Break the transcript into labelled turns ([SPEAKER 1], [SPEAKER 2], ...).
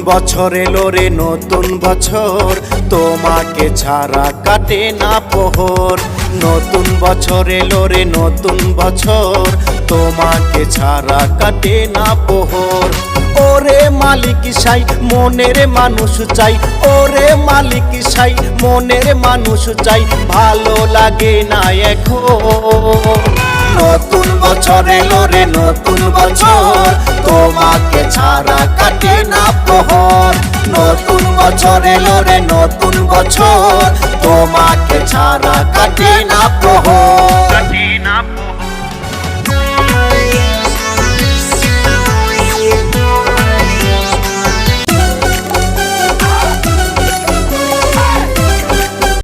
[SPEAKER 1] বছর এলো রে নতুন বছর, তোমাকে ছাড়া কাটে না প্রহর। নতুন বছর এলো রে নতুন বছর, তোমাকে ছাড়া কাটে না প্রহর। ওরে মালিক সাই মনের মানুষ চাই, ওরে মালিক সাই মনের মানুষ চাই, ভালো লাগে না এখন। নতুন বছর এলো রে নতুন বছর, তোমাকে ছাড়া কাটে না প্রহর। নতুন বছর এলো রে নতুন বছর, তোমাকে ছাড়া কাটে না প্রহর।